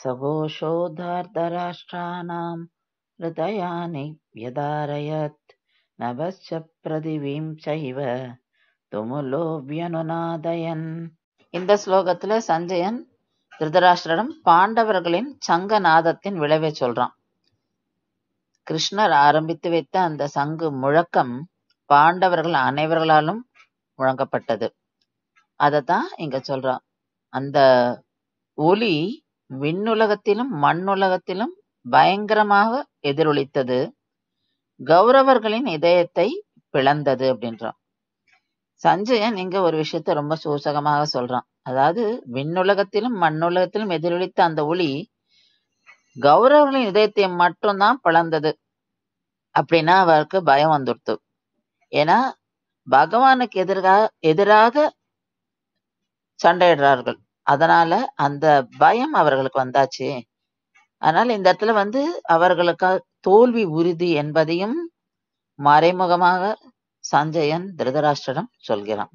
सघोषोऽधार्तराष्ट्राणां हृदयानि व्यधारयत् नभश्च பிரதிவீம் சைவ துமுலோ வியனுநாதயன். இந்த ஸ்லோகத்துல சஞ்சயன் திருதராஷ்டிரனிடம் பாண்டவர்களின் சங்க நாதத்தின் விளைவை சொல்றான். கிருஷ்ணர் ஆரம்பித்து வைத்த அந்த சங்கு முழக்கம் பாண்டவர்கள் அனைவர்களாலும் முழங்கப்பட்டது. அதத்தான் இங்க சொல்றான். அந்த ஒலி விண்ணுலகத்திலும் மண்ணுலகத்திலும் பயங்கரமாக எதிரொலித்தது, கௌரவர்களின் இதயத்தை பிளந்தது அப்படின்றான். சஞ்சயன் இங்க ஒரு விஷயத்த ரொம்ப சூசகமாக சொல்றான். அதாவது விண்ணுலகத்திலும் மண்ணுலகத்திலும் எதிரொலித்த அந்த ஒளி கௌரவர்களின் இதயத்தை மட்டும்தான் பிளந்தது அப்படின்னா அவருக்கு பயம் வந்துடுத்து. ஏன்னா பகவானுக்கு எதிராக சண்டையிடுறார்கள். அதனால அந்த பயம் அவர்களுக்கு வந்தாச்சு. அதனால இந்த இடத்துல அவர்களுக்கு தோல்வி உறுதி என்பதையும் மறைமுகமாக சஞ்சயன் திருதராஷ்டிரனிடம் சொல்கிறான்.